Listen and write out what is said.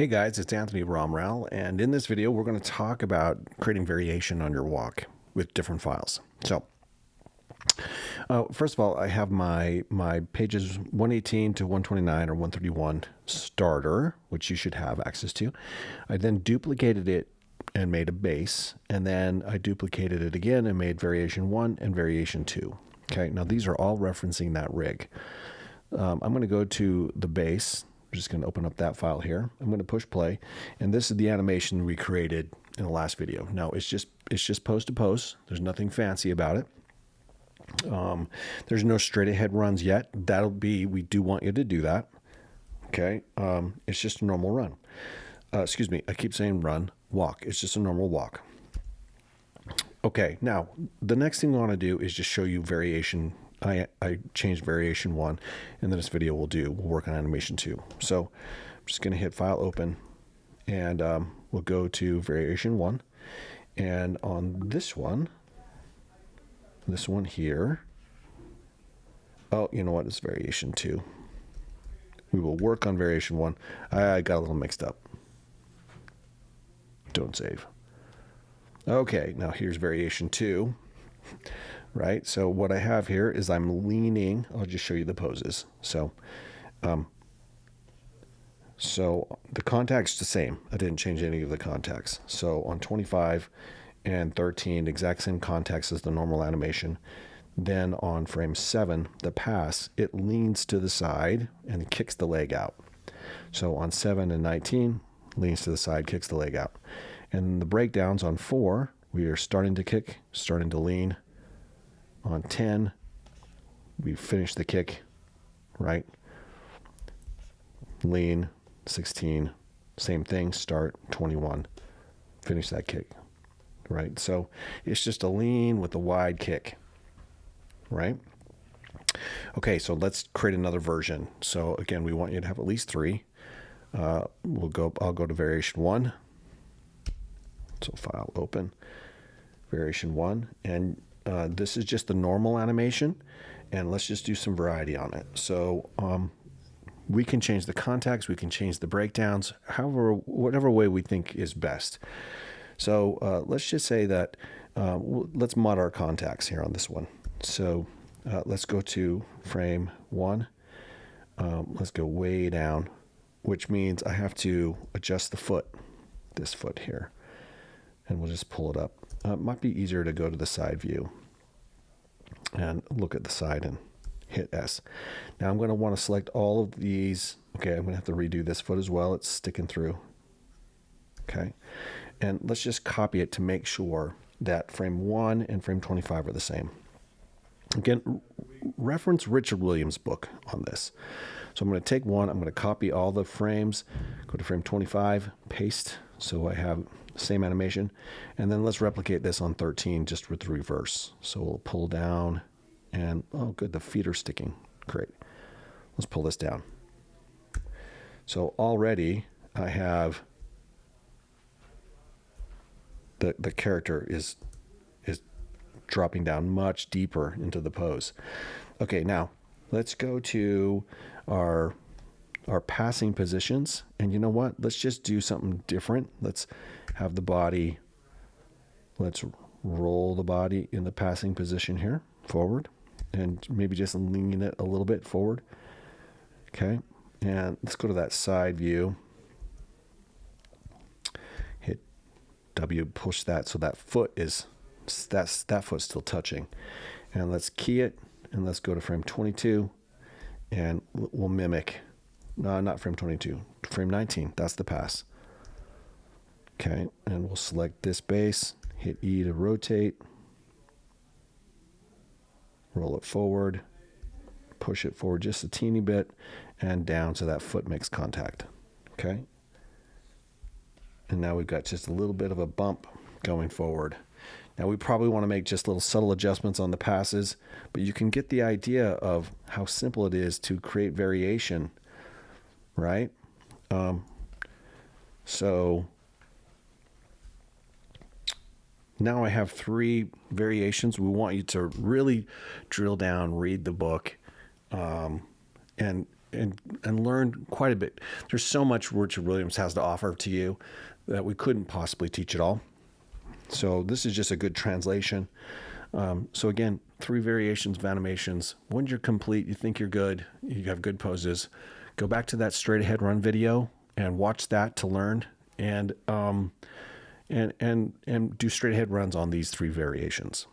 Hey guys, it's Anthony Romrell, and in this video we're going to talk about creating variation on your walk with different files. So, first of all, I have my pages 118 to 129 or 131 starter, which you should have access to. I then duplicated it and made a base, and then I duplicated it again and made variation 1 and variation 2. Okay, now these are all referencing that rig. I'm going to go to the base. I'm just going to open up that file here. I'm going to push play, and this is the animation we created in the last video. Now it's just pose to pose. There's nothing fancy about it. There's no straight ahead runs yet. We do want you to do that. Okay, it's just a normal run. Excuse me, I keep saying run, walk. It's just a normal walk. Okay, now the next thing I want to do is just show you variation. I changed variation 1, and then this video we'll work on animation 2. So I'm just going to hit file open, and we'll go to variation 1, and on this one here, oh, you know what, it's variation 2. We will work on variation 1. I got a little mixed up. Don't save. Okay, now here's variation 2. Right, so what I have here is I'm leaning. I'll just show you the poses. So the contact's the same. I didn't change any of the contacts. So on 25 and 13, exact same contacts as the normal animation. Then on frame 7, the pass, it leans to the side and kicks the leg out. So on 7 and 19, leans to the side, kicks the leg out. And the breakdowns on 4, we are starting to kick, starting to lean. On 10, we finish the kick, right? Lean, 16, same thing, start, 21, finish that kick, right? So it's just a lean with a wide kick, right? Okay, so let's create another version. So again, we want you to have at least 3. I'll go to variation 1. So file open, variation 1, and this is just the normal animation, and let's just do some variety on it. So we can change the contacts, we can change the breakdowns, whatever way we think is best. So let's just say that let's mod our contacts here on this one. So let's go to frame 1. Let's go way down, which means I have to adjust the foot, this foot here, and we'll just pull it up. It might be easier to go to the side view and look at the side and hit S. Now I'm going to want to select all of these. Okay, I'm going to have to redo this foot as well. It's sticking through. Okay, and let's just copy it to make sure that frame 1 and frame 25 are the same. Again, reference Richard Williams' book on this. So I'm going to take one, I'm going to copy all the frames, go to frame 25, paste, so I have the same animation, and then let's replicate this on 13 just with the reverse. So we'll pull down, and oh good, the feet are sticking. Great. Let's pull this down. So already I have the character is dropping down much deeper into the pose. Okay, now let's go to our passing positions, and you know what? Let's just do something different. Let's have the body, let's roll the body in the passing position here, forward, and maybe just lean it a little bit forward. Okay, and let's go to that side view. Hit W, push that so that foot is, that foot's still touching. And let's key it, and let's go to frame 22, and we'll mimic, not frame 22, frame 19, that's the pass. Okay, and we'll select this base, hit E to rotate, roll it forward, push it forward just a teeny bit, and down so that foot makes contact. Okay, and now we've got just a little bit of a bump going forward. Now we probably want to make just little subtle adjustments on the passes, but you can get the idea of how simple it is to create variation, right? So now I have 3 variations. We want you to really drill down, read the book, and and learned quite a bit. There's so much Richard Williams has to offer to you that we couldn't possibly teach it all. So this is just a good translation. So again, 3 variations of animations. When you're complete, you think you're good, you have good poses, go back to that straight ahead run video and watch that to learn, and do straight ahead runs on these 3 variations.